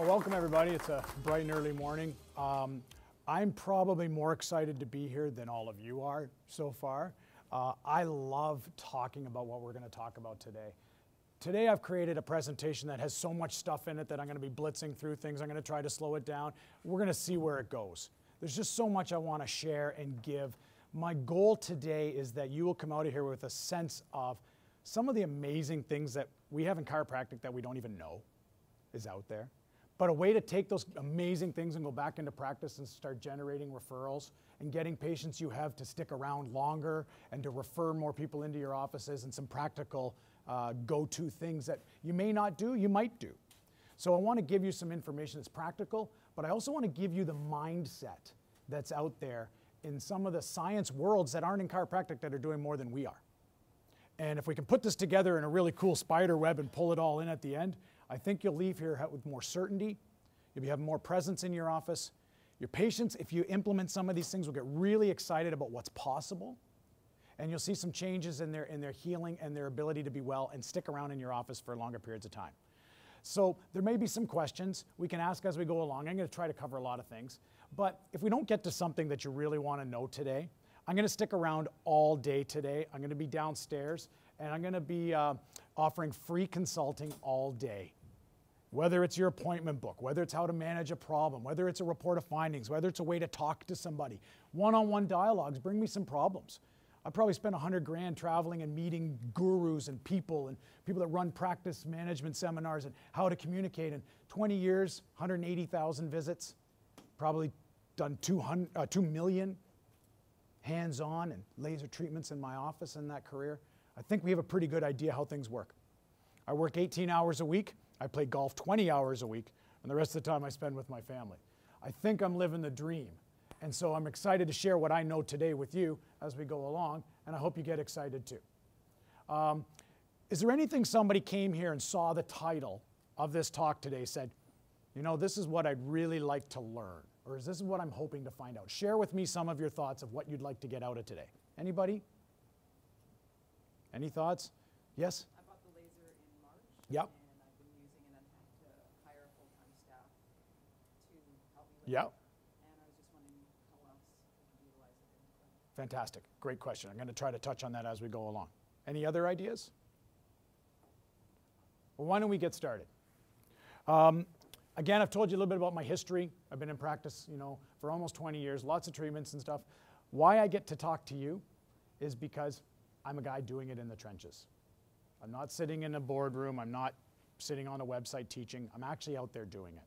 Well, welcome everybody. It's a bright and early morning. I'm probably more excited to be here than all of you are so far. I love talking about what we're going to talk about today. Today I've created a presentation that has so much stuff in it that I'm going to be blitzing through things. I'm going to try to slow it down. We're going to see where it goes. There's just so much I want to share and give. My goal today is that you will come out of here with a sense of some of the amazing things that we have in chiropractic that we don't even know is out there. But a way to take those amazing things and go back into practice and start generating referrals and getting patients you have to stick around longer and to refer more people into your offices, and some practical go-to things that you may not do, you might do. So I want to give you some information that's practical, but I also want to give you the mindset that's out there in some of the science worlds that aren't in chiropractic that are doing more than we are. And if we can put this together in a really cool spider web and pull it all in at the end, I think you'll leave here with more certainty. You'll be having more presence in your office. Your patients, if you implement some of these things, will get really excited about what's possible. And you'll see some changes in their healing and their ability to be well and stick around in your office for longer periods of time. So there may be some questions we can ask as we go along. I'm going to try to cover a lot of things. But if we don't get to something that you really want to know today, I'm going to stick around all day today. I'm going to be downstairs, and I'm going to be offering free consulting all day. Whether it's your appointment book, whether it's how to manage a problem, whether it's a report of findings, whether it's a way to talk to somebody. One-on-one dialogues, bring me some problems. I probably spent $100 traveling and meeting gurus and people that run practice management seminars and how to communicate. In 20 years, 180,000 visits, probably done 2 million hands-on and laser treatments in my office in that career. I think we have a pretty good idea how things work. I work 18 hours a week. I play golf 20 hours a week, and the rest of the time I spend with my family. I think I'm living the dream. And so I'm excited to share what I know today with you as we go along, and I hope you get excited too. Is there anything somebody came here and saw the title of this talk today, said, you know, this is what I'd really like to learn, or is this what I'm hoping to find out? Share with me some of your thoughts of what you'd like to get out of today. Anybody? Any thoughts? Yes? I bought the laser in March. Yep. And I've been using it and had to hire a full-time staff to help me with Yep. it. And I was just wondering how else I can utilize it in the clinic. Fantastic. Great question. I'm going to try to touch on that as we go along. Any other ideas? Well, why don't we get started? Again, I've told you a little bit about my history. I've been in practice, you know, for almost 20 years, lots of treatments and stuff. Why I get to talk to you is because I'm a guy doing it in the trenches. I'm not sitting in a boardroom. I'm not sitting on a website teaching. I'm actually out there doing it.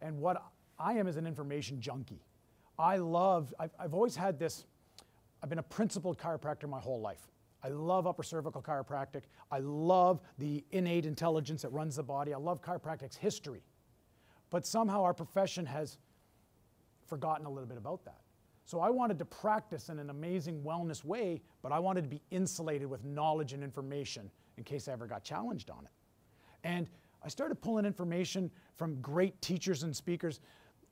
And what I am is an information junkie. I've always had this, I've been a principled chiropractor my whole life. I love upper cervical chiropractic. I love the innate intelligence that runs the body. I love chiropractic's history. But somehow our profession has forgotten a little bit about that. So I wanted to practice in an amazing wellness way, but I wanted to be insulated with knowledge and information in case I ever got challenged on it. And I started pulling information from great teachers and speakers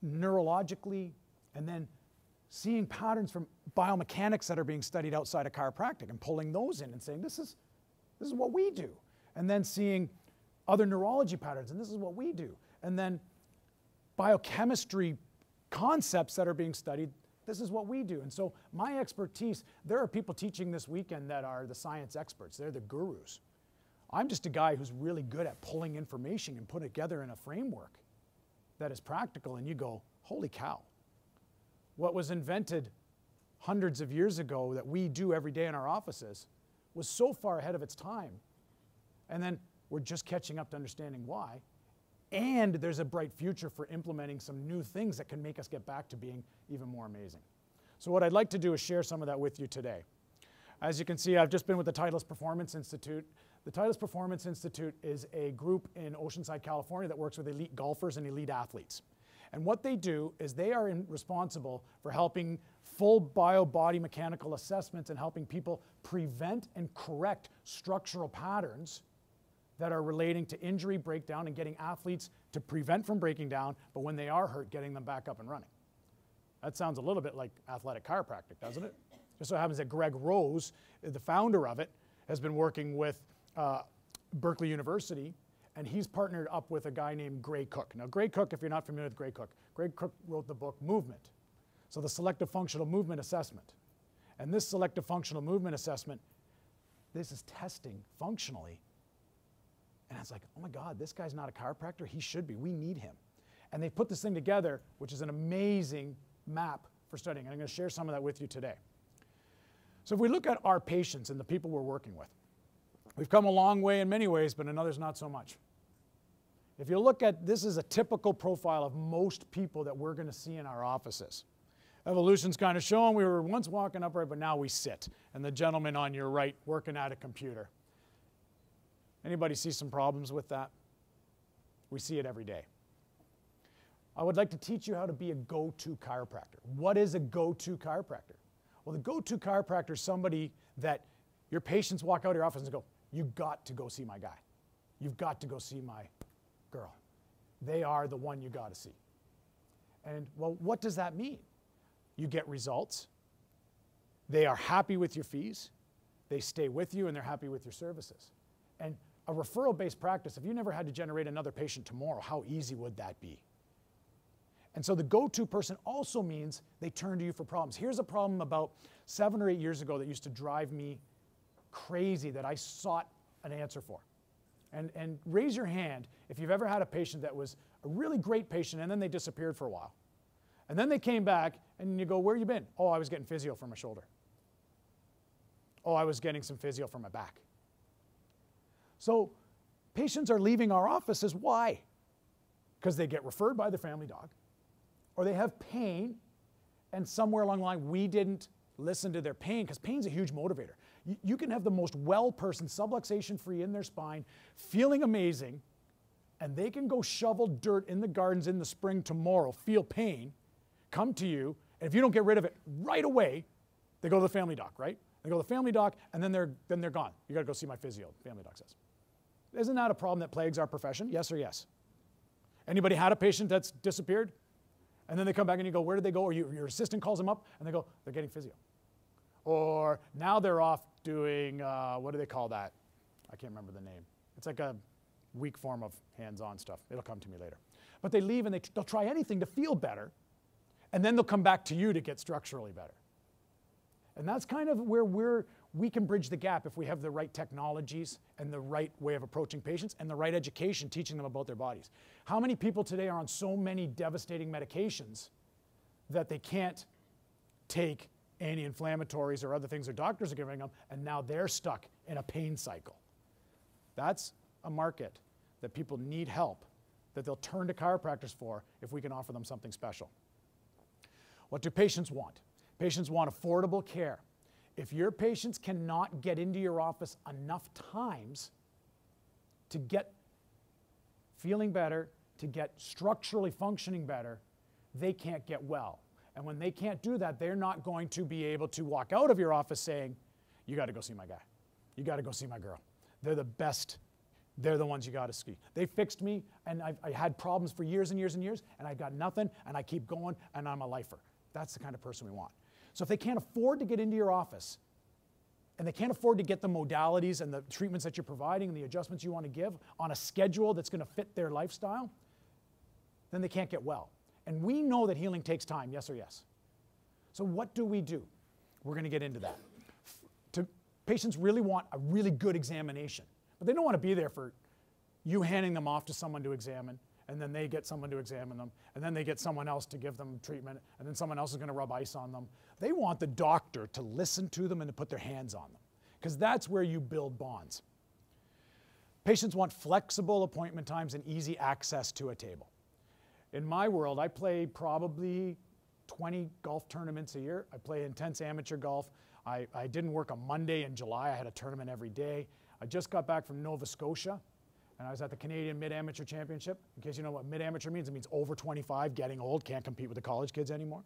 neurologically, and then seeing patterns from biomechanics that are being studied outside of chiropractic and pulling those in and saying, this is what we do. And then seeing other neurology patterns, and this is what we do. And then biochemistry concepts that are being studied, this is what we do. And so my expertise, there are people teaching this weekend that are the science experts. They're the gurus. I'm just a guy who's really good at pulling information and putting it together in a framework that is practical, and you go, holy cow. What was invented hundreds of years ago that we do every day in our offices was so far ahead of its time. And then we're just catching up to understanding why. And there's a bright future for implementing some new things that can make us get back to being even more amazing. So what I'd like to do is share some of that with you today. As you can see, I've just been with the Titleist Performance Institute. The Titleist Performance Institute is a group in Oceanside, California that works with elite golfers and elite athletes. And what they do is they are responsible for helping full body mechanical assessments and helping people prevent and correct structural patterns that are relating to injury, breakdown, and getting athletes to prevent from breaking down, but when they are hurt, getting them back up and running. That sounds a little bit like athletic chiropractic, doesn't it? Just so happens that Gregg, the founder of it, has been working with Berkeley University and he's partnered up with a guy named Gregg. Now, Gregg, if you're not familiar with Gregg wrote the book Movement. So the selective functional movement assessment. And this selective functional movement assessment, this is testing functionally. And it's like, oh my God, this guy's not a chiropractor. He should be. We need him. And they put this thing together, which is an amazing map for studying. And I'm going to share some of that with you today. So if we look at our patients and the people we're working with, we've come a long way in many ways, but in others not so much. If you look at, this is a typical profile of most people that we're going to see in our offices. Evolution's kind of showing we were once walking upright, but now we sit. And the gentleman on your right working at a computer. Anybody see some problems with that? We see it every day. I would like to teach you how to be a go-to chiropractor. What is a go-to chiropractor? Well, the go-to chiropractor is somebody that your patients walk out of your office and go, you've got to go see my guy. You've got to go see my girl. They are the one you got to see. And, well, what does that mean? You get results. They are happy with your fees. They stay with you, and they're happy with your services. And a referral-based practice, if you never had to generate another patient tomorrow, how easy would that be? And so the go-to person also means they turn to you for problems. Here's a problem about 7 or 8 years ago that used to drive me crazy that I sought an answer for. And raise your hand if you've ever had a patient that was a really great patient and then they disappeared for a while. And then they came back and you go, where you been? Oh, I was getting physio for my shoulder. Oh, I was getting some physio for my back. So patients are leaving our offices. Why? Because they get referred by their family doc, or they have pain, and somewhere along the line we didn't listen to their pain, because pain's a huge motivator. You can have the most well person, subluxation-free in their spine, feeling amazing, and they can go shovel dirt in the gardens in the spring tomorrow, feel pain, come to you, and if you don't get rid of it right away, they go to the family doc, right? They go to the family doc, and then they're gone. You got to go see my physio, the family doc says. Isn't that a problem that plagues our profession? Yes or yes? Anybody had a patient that's disappeared? And then they come back and you go, where did they go? Or your assistant calls them up and they go, they're getting physio. Or now they're off doing, what do they call that? I can't remember the name. It's like a weak form of hands-on stuff. It'll come to me later. But they leave and they'll try anything to feel better. And then they'll come back to you to get structurally better. And that's kind of where we can bridge the gap if we have the right technologies and the right way of approaching patients and the right education teaching them about their bodies. How many people today are on so many devastating medications that they can't take anti-inflammatories or other things their doctors are giving them, and now they're stuck in a pain cycle? That's a market that people need help, that they'll turn to chiropractors for if we can offer them something special. What do patients want? Patients want affordable care. If your patients cannot get into your office enough times to get feeling better, to get structurally functioning better, they can't get well. And when they can't do that, they're not going to be able to walk out of your office saying, you got to go see my guy. You got to go see my girl. They're the best. They're the ones you got to see. They fixed me, and I had problems for years and years and years, and I got nothing, and I keep going, and I'm a lifer. That's the kind of person we want. So if they can't afford to get into your office, and they can't afford to get the modalities and the treatments that you're providing and the adjustments you want to give on a schedule that's going to fit their lifestyle, then they can't get well. And we know that healing takes time, yes or yes. So what do? We're going to get into that. Patients really want a really good examination, but they don't want to be there for you handing them off to someone to examine, and then they get someone to examine them, and then they get someone else to give them treatment, and then someone else is going to rub ice on them. They want the doctor to listen to them and to put their hands on them, because that's where you build bonds. Patients want flexible appointment times and easy access to a table. In my world, I play probably 20 golf tournaments a year. I play intense amateur golf. I didn't work a Monday in July. I had a tournament every day. I just got back from Nova Scotia, and I was at the Canadian Mid-Amateur Championship. In case you know what mid-amateur means, it means over 25, getting old, can't compete with the college kids anymore.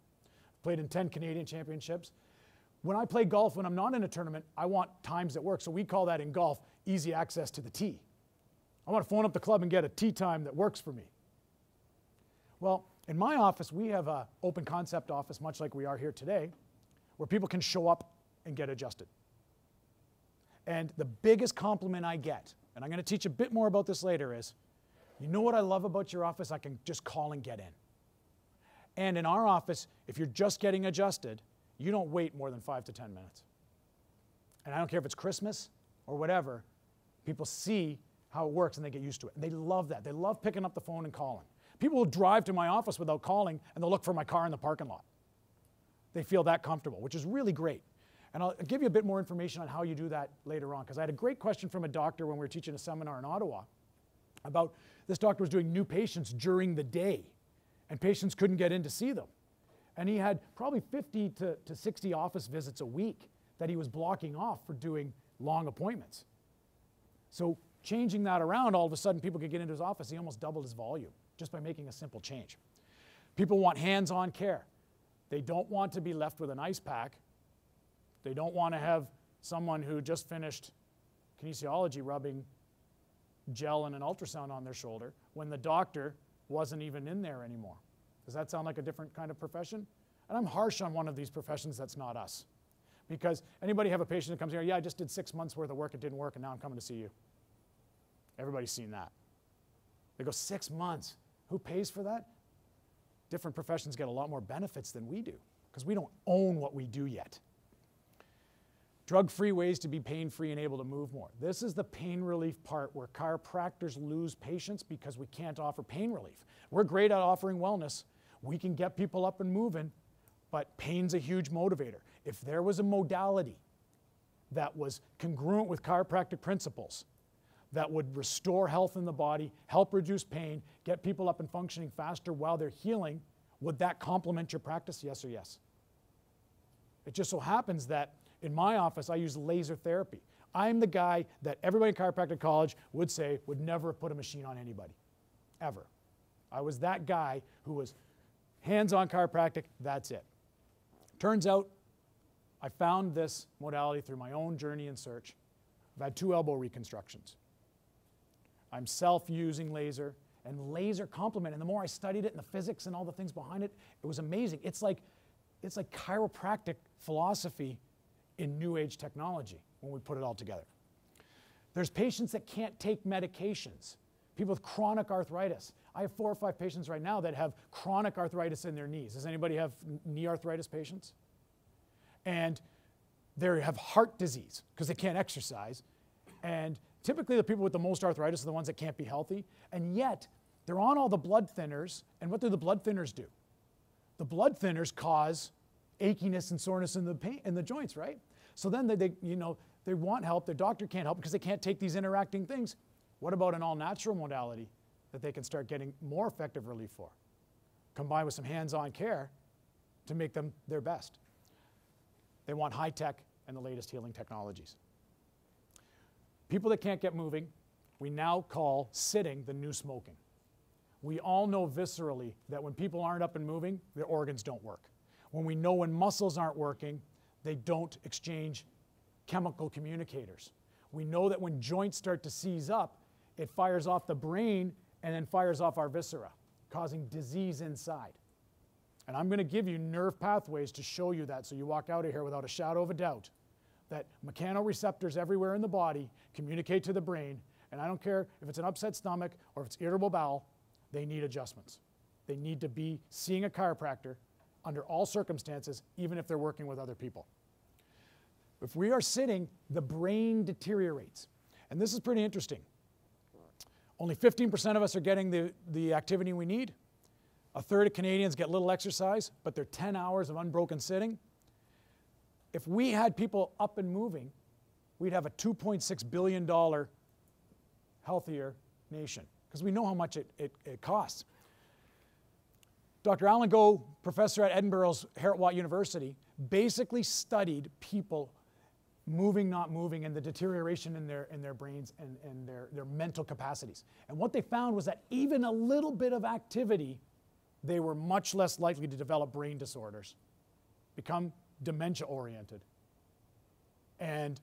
Played in 10 Canadian championships. When I play golf, when I'm not in a tournament, I want times that work. So we call that in golf easy access to the tee. I want to phone up the club and get a tee time that works for me. Well, in my office, we have an open concept office, much like we are here today, where people can show up and get adjusted. And the biggest compliment I get and I'm going to teach a bit more about this later, is you know what I love about your office? I can just call and get in. And in our office, if you're just getting adjusted, you don't wait more than 5 to 10 minutes. And I don't care if it's Christmas or whatever, people see how it works and they get used to it. And they love that. They love picking up the phone and calling. People will drive to my office without calling and they'll look for my car in the parking lot. They feel that comfortable, which is really great. And I'll give you a bit more information on how you do that later on, because I had a great question from a doctor when we were teaching a seminar in Ottawa about this doctor was doing new patients during the day and patients couldn't get in to see them. And he had probably 50 to 60 office visits a week that he was blocking off for doing long appointments. So changing that around, all of a sudden people could get into his office. He almost doubled his volume just by making a simple change. People want hands-on care. They don't want to be left with an ice pack. They don't want to have someone who just finished kinesiology rubbing gel and an ultrasound on their shoulder when the doctor wasn't even in there anymore. Does that sound like a different kind of profession? And I'm harsh on one of these professions that's not us. Because anybody have a patient that comes here, yeah, I just did 6 months worth of work, it didn't work, and now I'm coming to see you. Everybody's seen that. They go, 6 months. Who pays for that? Different professions get a lot more benefits than we do because we don't own what we do yet. Drug-free ways to be pain-free and able to move more. This is the pain relief part where chiropractors lose patients because we can't offer pain relief. We're great at offering wellness. We can get people up and moving, but pain's a huge motivator. If there was a modality that was congruent with chiropractic principles, that would restore health in the body, help reduce pain, get people up and functioning faster while they're healing, would that complement your practice? Yes or yes? It just so happens that in my office, I use laser therapy. I'm the guy that everybody in chiropractic college would say would never have put a machine on anybody, ever. I was that guy who was hands-on chiropractic, that's it. Turns out, I found this modality through my own journey and search. I've had 2 elbow reconstructions. I'm self-using laser, and laser complement, and the more I studied it and the physics and all the things behind it, it was amazing. It's like chiropractic philosophy in new age technology when we put it all together. There's patients that can't take medications, people with chronic arthritis. I have 4 or 5 patients right now that have chronic arthritis in their knees. Does anybody have knee arthritis patients? And they have heart disease because they can't exercise. And typically the people with the most arthritis are the ones that can't be healthy. And yet they're on all the blood thinners. And what do the blood thinners do? The blood thinners cause achiness and soreness in the pain, in the joints, right? So then they want help. Their doctor can't help because they can't take these interacting things. What about an all-natural modality that they can start getting more effective relief for, combined with some hands-on care to make them their best? They want high-tech and the latest healing technologies. People that can't get moving, we now call sitting the new smoking. We all know viscerally that when people aren't up and moving, their organs don't work. When we know when muscles aren't working, they don't exchange chemical communicators. We know that when joints start to seize up, it fires off the brain and then fires off our viscera, causing disease inside. And I'm going to give you nerve pathways to show you that so you walk out of here without a shadow of a doubt that mechanoreceptors everywhere in the body communicate to the brain, and I don't care if it's an upset stomach or if it's irritable bowel, they need adjustments. They need to be seeing a chiropractor under all circumstances, even if they're working with other people. If we are sitting, the brain deteriorates. And this is pretty interesting. Only 15% of us are getting the activity we need. A third of Canadians get little exercise, but they're 10 hours of unbroken sitting. If we had people up and moving, we'd have a $2.6 billion healthier nation, because we know how much it costs. Dr. Alan Go, professor at Edinburgh's Hertwatt University, basically studied people moving, not moving, and the deterioration in their brains and their mental capacities. And what they found was that even a little bit of activity, they were much less likely to develop brain disorders, become dementia-oriented, and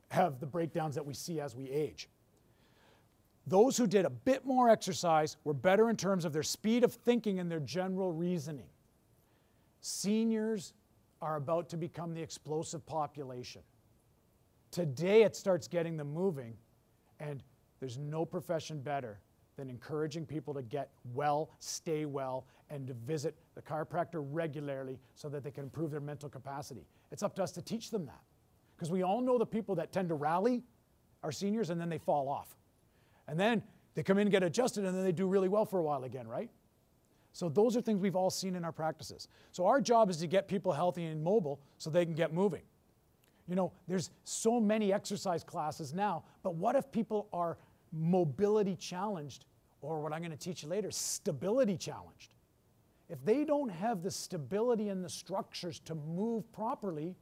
have the breakdowns that we see as we age. Those who did a bit more exercise were better in terms of their speed of thinking and their general reasoning. Seniors are about to become the explosive population. Today it starts getting them moving, and there's no profession better than encouraging people to get well, stay well, and to visit the chiropractor regularly so that they can improve their mental capacity. It's up to us to teach them that. Because we all know the people that tend to rally are seniors and then they fall off. And then they come in and get adjusted and then they do really well for a while again, right? So those are things we've all seen in our practices. So our job is to get people healthy and mobile so they can get moving. You know, there's so many exercise classes now, but what if people are mobility challenged, or what I'm going to teach you later, stability challenged? If they don't have the stability and the structures to move properly,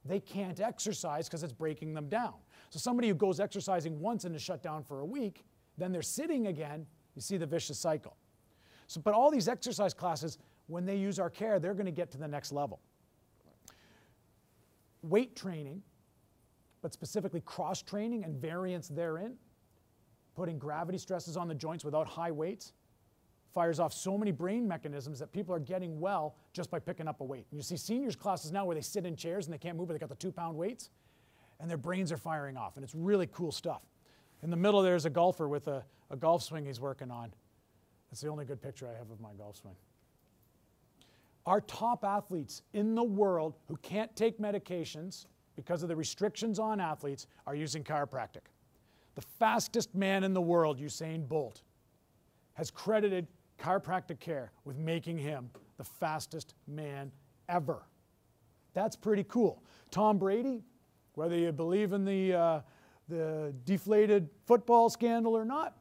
they can't exercise because it's breaking them down. So somebody who goes exercising once and is shut down for a week, then they're sitting again, you see the vicious cycle. So, but all these exercise classes, when they use our care, they're going to get to the next level. Weight training, but specifically cross training and variance therein, putting gravity stresses on the joints without high weights, fires off so many brain mechanisms that people are getting well just by picking up a weight. And you see seniors classes now where they sit in chairs and they can't move, but they got the 2-pound weights, and their brains are firing off, and it's really cool stuff. In the middle there's a golfer with a golf swing he's working on. That's the only good picture I have of my golf swing. Our top athletes in the world who can't take medications because of the restrictions on athletes are using chiropractic. The fastest man in the world, Usain Bolt, has credited chiropractic care with making him the fastest man ever. That's pretty cool. Tom Brady, whether you believe in the deflated football scandal or not,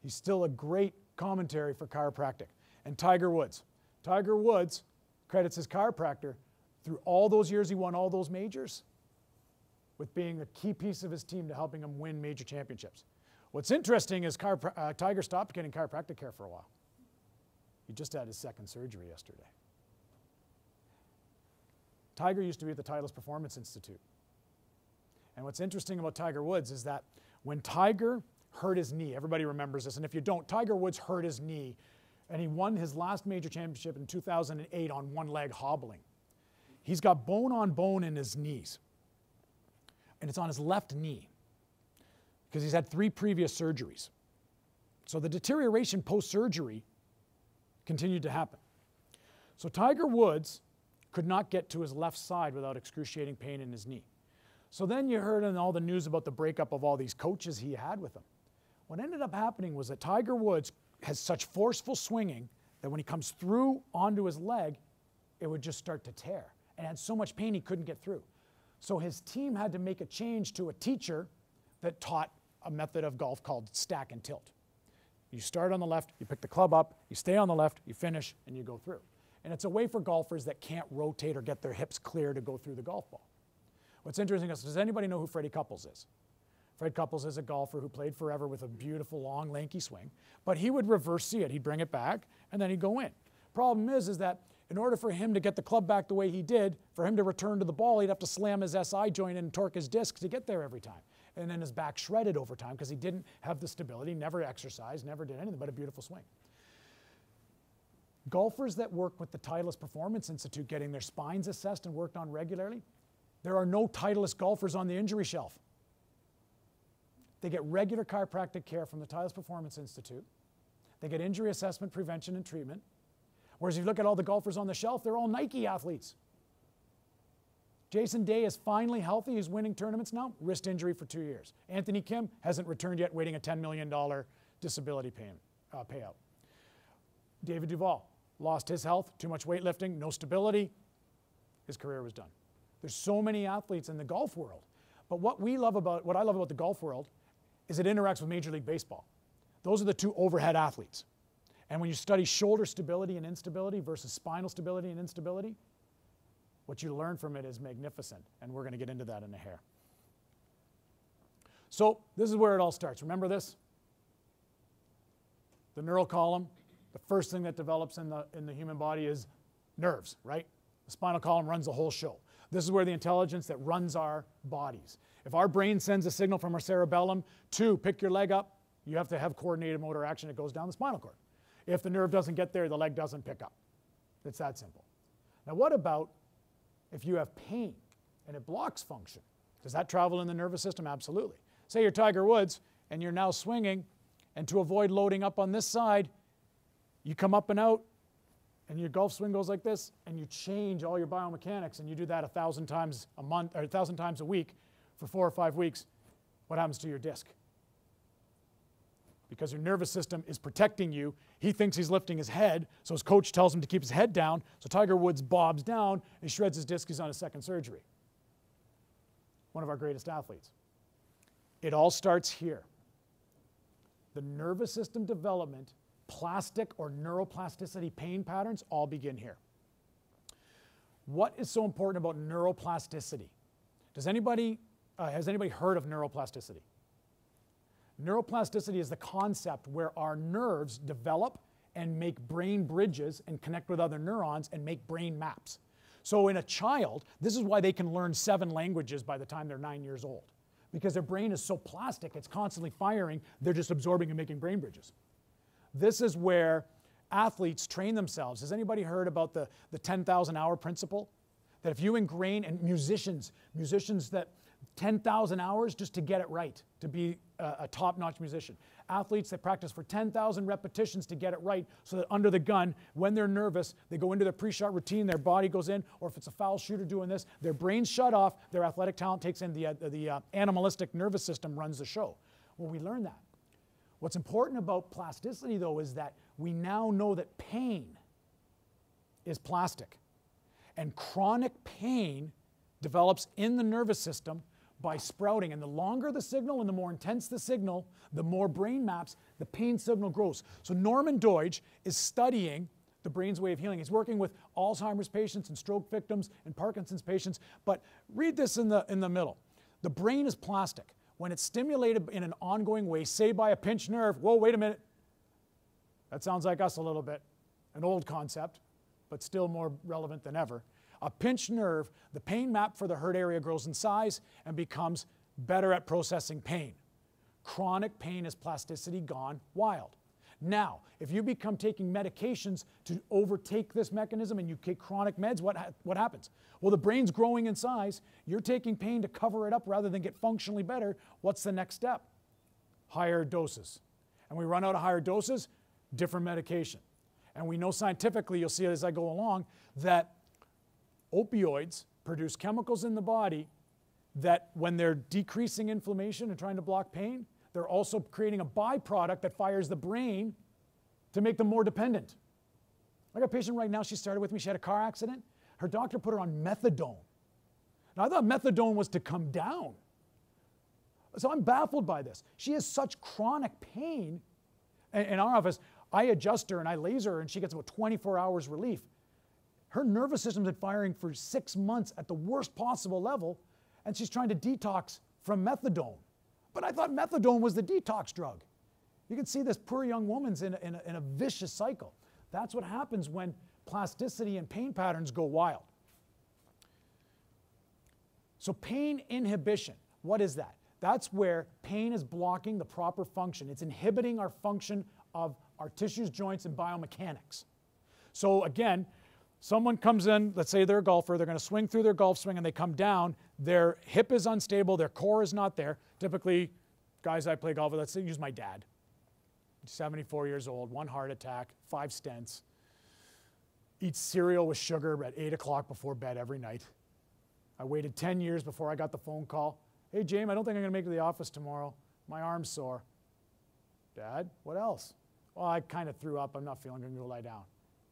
he's still a great commentary for chiropractic. And Tiger Woods. Tiger Woods credits his chiropractor through all those years he won all those majors with being a key piece of his team to helping him win major championships. What's interesting is Tiger stopped getting chiropractic care for a while. He just had his second surgery yesterday. Tiger used to be at the Titleist Performance Institute. And what's interesting about Tiger Woods is that when Tiger hurt his knee, everybody remembers this, and if you don't, Tiger Woods hurt his knee, and he won his last major championship in 2008 on one leg hobbling. He's got bone on bone in his knees, and it's on his left knee because he's had 3 previous surgeries. So the deterioration post-surgery continued to happen. So Tiger Woods could not get to his left side without excruciating pain in his knee. So then you heard in all the news about the breakup of all these coaches he had with him. What ended up happening was that Tiger Woods has such forceful swinging that when he comes through onto his leg, it would just start to tear. And had so much pain he couldn't get through. So his team had to make a change to a teacher that taught a method of golf called stack and tilt. You start on the left, you pick the club up, you stay on the left, you finish, and you go through. And it's a way for golfers that can't rotate or get their hips clear to go through the golf ball. What's interesting is, does anybody know who Freddie Couples is? Fred Couples is a golfer who played forever with a beautiful, long, lanky swing, but he would reverse see it. He'd bring it back, and then he'd go in. Problem is that in order for him to get the club back the way he did, for him to return to the ball, he'd have to slam his SI joint and torque his disc to get there every time. And then his back shredded over time because he didn't have the stability, never exercised, never did anything but a beautiful swing. Golfers that work with the Titleist Performance Institute getting their spines assessed and worked on regularly, there are no Titleist golfers on the injury shelf. They get regular chiropractic care from the Titleist Performance Institute. They get injury assessment, prevention, and treatment. Whereas if you look at all the golfers on the shelf, they're all Nike athletes. Jason Day is finally healthy. He's winning tournaments now. Wrist injury for 2 years. Anthony Kim hasn't returned yet, waiting a $10 million disability payout. David Duval lost his health, too much weightlifting, no stability. His career was done. There's so many athletes in the golf world. But what I love about the golf world is it interacts with Major League Baseball. Those are the 2 overhead athletes. And when you study shoulder stability and instability versus spinal stability and instability, what you learn from it is magnificent. And we're going to get into that in a hair. So this is where it all starts. Remember this? The neural column, the first thing that develops in the human body is nerves, right? The spinal column runs the whole show. This is where the intelligence that runs our bodies. If our brain sends a signal from our cerebellum to pick your leg up, you have to have coordinated motor action. It goes down the spinal cord. If the nerve doesn't get there, the leg doesn't pick up. It's that simple. Now what about if you have pain and it blocks function? Does that travel in the nervous system? Absolutely. Say you're Tiger Woods and you're now swinging, and to avoid loading up on this side, you come up and out, and your golf swing goes like this, and you change all your biomechanics, and you do that 1,000 times a month, or 1,000 times a week for 4 or 5 weeks. What happens to your disc? Because your nervous system is protecting you. He thinks he's lifting his head, so his coach tells him to keep his head down. So Tiger Woods bobs down, he shreds his disc, he's on his second surgery. One of our greatest athletes. It all starts here. The nervous system development, plastic or neuroplasticity pain patterns all begin here. What is so important about neuroplasticity? Has anybody heard of neuroplasticity? Neuroplasticity is the concept where our nerves develop and make brain bridges and connect with other neurons and make brain maps. So in a child, this is why they can learn 7 languages by the time they're 9 years old. Because their brain is so plastic, it's constantly firing, they're just absorbing and making brain bridges. This is where athletes train themselves. Has anybody heard about the 10,000 hour principle? That if you ingrain, and musicians that 10,000 hours just to get it right, to be a top-notch musician. Athletes that practice for 10,000 repetitions to get it right so that under the gun, when they're nervous, they go into their pre-shot routine, their body goes in, or if it's a foul shooter doing this, their brains shut off, their athletic talent takes in, the animalistic nervous system runs the show. Well, we learn that. What's important about plasticity, though, is that we now know that pain is plastic. And chronic pain develops in the nervous system by sprouting. And the longer the signal and the more intense the signal, the more brain maps, the pain signal grows. So Norman Deutsch is studying the brain's way of healing. He's working with Alzheimer's patients and stroke victims and Parkinson's patients. But read this in the middle. The brain is plastic. When it's stimulated in an ongoing way, say by a pinched nerve, whoa, wait a minute. That sounds like us a little bit. An old concept, but still more relevant than ever. A pinched nerve, the pain map for the hurt area grows in size and becomes better at processing pain. Chronic pain is plasticity gone wild. Now, if you become taking medications to overtake this mechanism and you take chronic meds, what happens? Well, the brain's growing in size. You're taking pain to cover it up rather than get functionally better. What's the next step? Higher doses. And we run out of higher doses, different medication. And we know scientifically, you'll see it as I go along, that opioids produce chemicals in the body that when they're decreasing inflammation and trying to block pain, they're also creating a byproduct that fires the brain to make them more dependent. I got a patient right now, she started with me, she had a car accident. Her doctor put her on methadone. Now I thought methadone was to come down. So I'm baffled by this. She has such chronic pain. In our office, I adjust her and I laser her and she gets about 24 hours relief. Her nervous system's been firing for 6 months at the worst possible level, and she's trying to detox from methadone. But I thought methadone was the detox drug. You can see this poor young woman's in a vicious cycle. That's what happens when plasticity and pain patterns go wild. So pain inhibition, what is that? That's where pain is blocking the proper function. It's inhibiting our function of our tissues, joints, and biomechanics. So again, someone comes in, let's say they're a golfer, they're going to swing through their golf swing and they come down, their hip is unstable, their core is not there. Typically, guys I play golf with, let's say use my dad. 74 years old, 1 heart attack, 5 stents, eats cereal with sugar at 8 o'clock before bed every night. I waited 10 years before I got the phone call. Hey, James, I don't think I'm going to make it to the office tomorrow. My arm's sore. Dad, what else? Well, I kind of threw up. I'm not feeling good. I'm going to go lie down.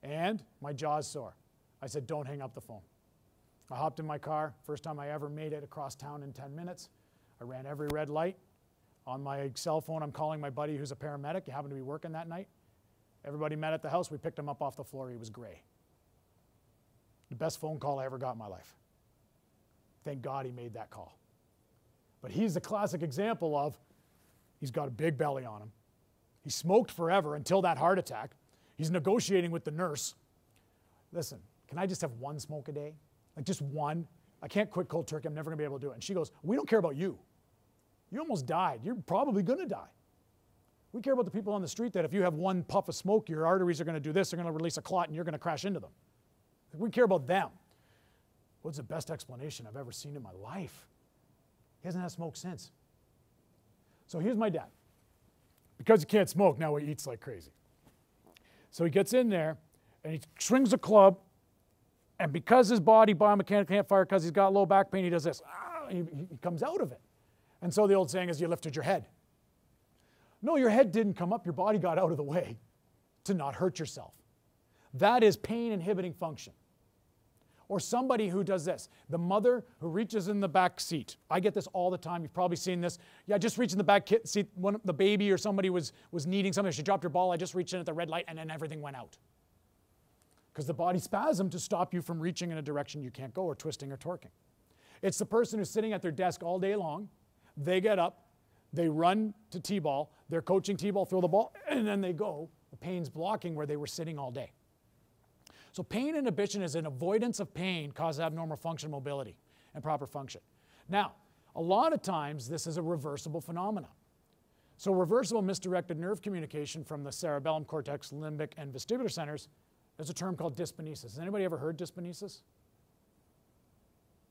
And my jaw's sore. I said, don't hang up the phone. I hopped in my car. First time I ever made it across town in 10 minutes. I ran every red light. On my cell phone, I'm calling my buddy who's a paramedic. He happened to be working that night. Everybody met at the house. We picked him up off the floor. He was gray. The best phone call I ever got in my life. Thank God he made that call. But he's the classic example of he's got a big belly on him. He smoked forever until that heart attack. He's negotiating with the nurse. Listen, can I just have 1 smoke a day? Like just 1? I can't quit cold turkey. I'm never going to be able to do it. And she goes, we don't care about you. You almost died. You're probably going to die. We care about the people on the street that if you have 1 puff of smoke, your arteries are going to do this. They're going to release a clot and you're going to crash into them. We care about them. What's the best explanation I've ever seen in my life? He hasn't had smoke since. So here's my dad. Because he can't smoke, now he eats like crazy. So he gets in there, and he swings a club, and because his body biomechanically can't fire because he's got low back pain, he does this. He comes out of it. And so the old saying is, you lifted your head. No, your head didn't come up. Your body got out of the way to not hurt yourself. That is pain inhibiting function. Or somebody who does this. The mother who reaches in the back seat. I get this all the time. You've probably seen this. Yeah, just reach in the back seat. When the baby or somebody was needing something. She dropped her ball. I just reached in at the red light and then everything went out. Because the body spasmed to stop you from reaching in a direction you can't go or twisting or torquing. It's the person who's sitting at their desk all day long. They get up. They run to T-ball. They're coaching T-ball, throw the ball, and then they go. The pain's blocking where they were sitting all day. So pain inhibition is an avoidance of pain causes abnormal function, mobility, and proper function. Now, a lot of times this is a reversible phenomenon. So reversible misdirected nerve communication from the cerebellum, cortex, limbic, and vestibular centers, there's a term called dyskinesis. Has anybody ever heard dyskinesis?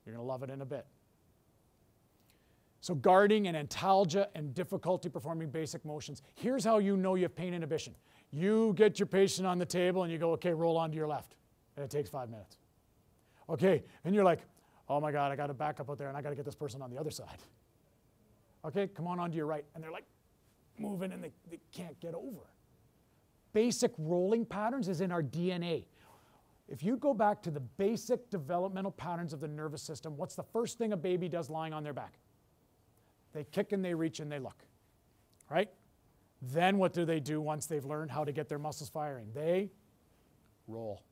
You're going to love it in a bit. So guarding and antalgia and difficulty performing basic motions. Here's how you know you have pain inhibition. You get your patient on the table and you go, okay, roll on to your left. And it takes 5 minutes. Okay, and you're like, oh my God, I got to back up out there and I got to get this person on the other side. Okay, come on to your right. And they're like moving and they can't get over. Basic rolling patterns is in our DNA. If you go back to the basic developmental patterns of the nervous system, what's the first thing a baby does lying on their back? They kick and they reach and they look, right? Then what do once they've learned how to get their muscles firing? They roll.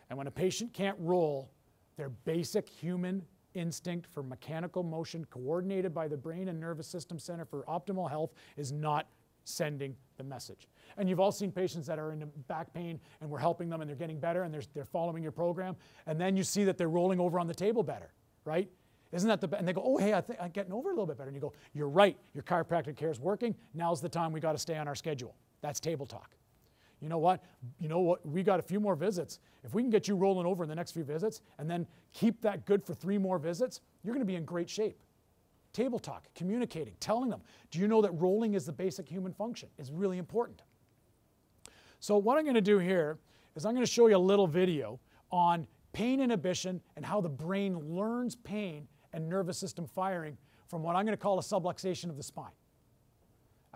And when a patient can't roll, their basic human instinct for mechanical motion coordinated by the brain and nervous system center for optimal health is not sending the message. And you've all seen patients that are in back pain and we're helping them and they're getting better and they're following your program. And then you see that they're rolling over on the table better, right? Isn't that and they go, oh, hey, I'm getting over a little bit better. And you go, you're right. Your chiropractic care is working. Now's the time we got to stay on our schedule. That's table talk. You know what? We got a few more visits. If we can get you rolling over in the next few visits and then keep that good for 3 more visits, you're going to be in great shape. Table talk, communicating, telling them. Do you know that rolling is the basic human function? It's really important. So what I'm going to do here is I'm going to show you a little video on pain inhibition and how the brain learns pain and nervous system firing from what I'm going to call a subluxation of the spine.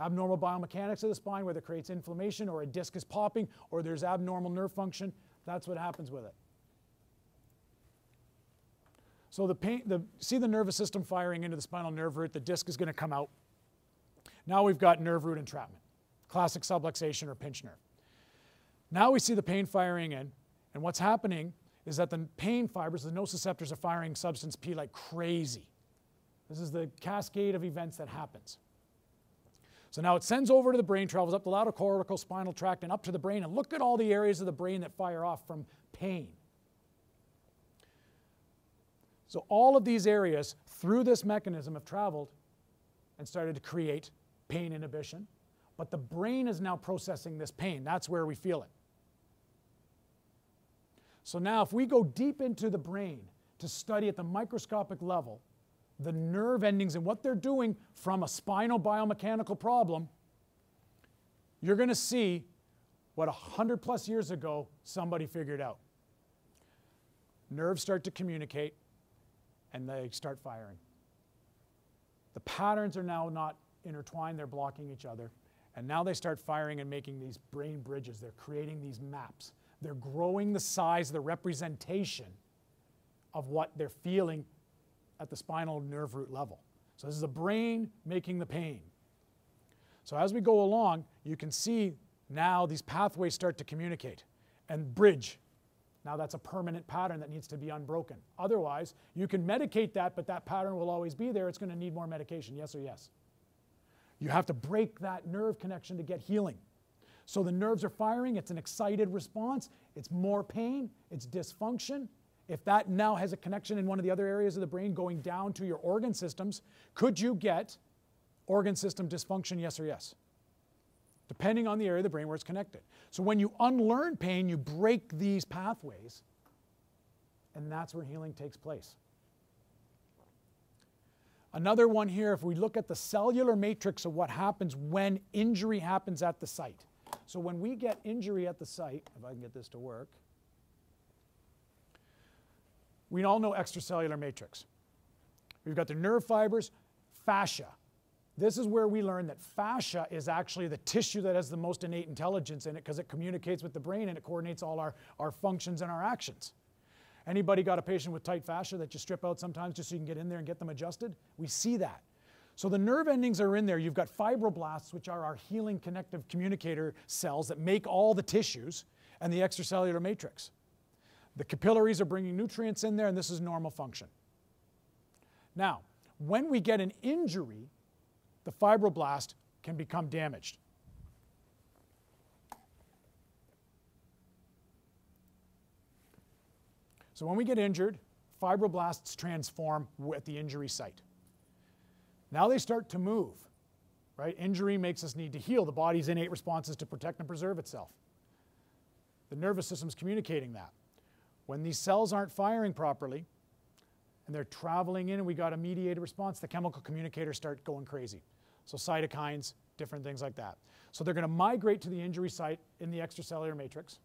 Abnormal biomechanics of the spine, whether it creates inflammation or a disc is popping or there's abnormal nerve function, that's what happens with it. So see the nervous system firing into the spinal nerve root, the disc is going to come out. Now we've got nerve root entrapment, classic subluxation or pinch nerve. Now we see the pain firing in, and what's happening is that the pain fibers, the nociceptors, are firing substance P like crazy. This is the cascade of events that happens. So now it sends over to the brain, travels up the lateral cortical spinal tract and up to the brain, and look at all the areas of the brain that fire off from pain. So all of these areas through this mechanism have traveled and started to create pain inhibition, but the brain is now processing this pain. That's where we feel it. So now if we go deep into the brain to study at the microscopic level the nerve endings and what they're doing from a spinal biomechanical problem, you're going to see what 100+ years ago somebody figured out. Nerves start to communicate and they start firing. The patterns are now not intertwined, they're blocking each other. And now they start firing and making these brain bridges. They're creating these maps. They're growing the size, the representation of what they're feeling at the spinal nerve root level. So this is the brain making the pain. So as we go along, you can see now these pathways start to communicate and bridge. Now that's a permanent pattern that needs to be unbroken. Otherwise, you can medicate that, but that pattern will always be there. It's going to need more medication, yes or yes. You have to break that nerve connection to get healing. So the nerves are firing, it's an excited response, it's more pain, it's dysfunction. If that now has a connection in one of the other areas of the brain going down to your organ systems, could you get organ system dysfunction, yes or yes? Depending on the area of the brain where it's connected. So when you unlearn pain, you break these pathways, and that's where healing takes place. Another one here, if we look at the cellular matrix of what happens when injury happens at the site. So when we get injury at the site, if I can get this to work, we all know extracellular matrix. We've got the nerve fibers, fascia. This is where we learn that fascia is actually the tissue that has the most innate intelligence in it because it communicates with the brain and it coordinates all our functions and our actions. Anybody got a patient with tight fascia that you strip out sometimes just so you can get in there and get them adjusted? We see that. So the nerve endings are in there. You've got fibroblasts, which are our healing connective communicator cells that make all the tissues, and the extracellular matrix. The capillaries are bringing nutrients in there, and this is normal function. Now, when we get an injury, the fibroblast can become damaged. So when we get injured, fibroblasts transform at the injury site. Now they start to move, right? Injury makes us need to heal. The body's innate responses to protect and preserve itself. The nervous system's communicating that. When these cells aren't firing properly, and they're traveling in and we got a mediated response, the chemical communicators start going crazy. So cytokines, different things like that. So they're going to migrate to the injury site in the extracellular matrix.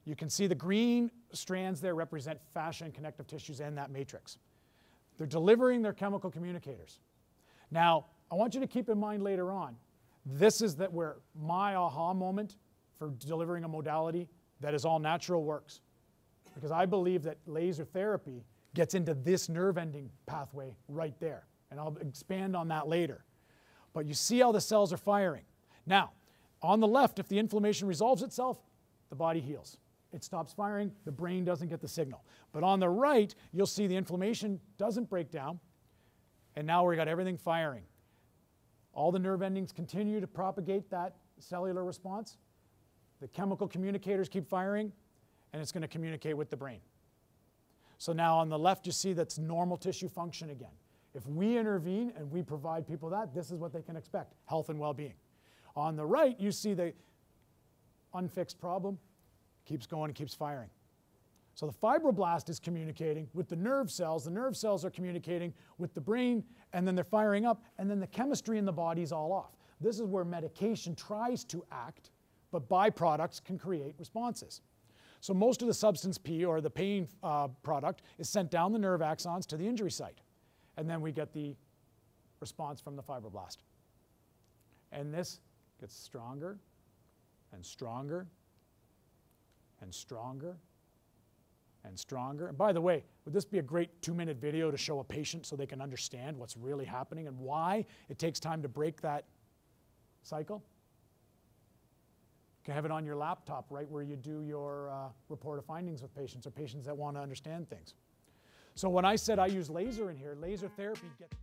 You can see the green strands there represent fascia and connective tissues and that matrix. They're delivering their chemical communicators. Now, I want you to keep in mind later on, this is where my aha moment for delivering a modality that is all natural works. Because I believe that laser therapy gets into this nerve ending pathway right there. And I'll expand on that later. But you see how the cells are firing. Now, on the left, if the inflammation resolves itself, the body heals. It stops firing, the brain doesn't get the signal. But on the right, you'll see the inflammation doesn't break down, and now we've got everything firing. All the nerve endings continue to propagate that cellular response. The chemical communicators keep firing, and it's going to communicate with the brain. So now on the left, you see that's normal tissue function again. If we intervene and we provide people that, this is what they can expect, health and well-being. On the right, you see the unfixed problem. Keeps going and keeps firing. So the fibroblast is communicating with the nerve cells are communicating with the brain, and then they're firing up, and then the chemistry in the body is all off. This is where medication tries to act, but byproducts can create responses. So most of the substance P, or the pain product, is sent down the nerve axons to the injury site, and then we get the response from the fibroblast. And this gets stronger and stronger and stronger and stronger. And by the way, would this be a great 2-minute video to show a patient so they can understand what's really happening and why it takes time to break that cycle? You can have it on your laptop right where you do your report of findings with patients or patients that want to understand things. So when I said I use laser in here, laser therapy gets...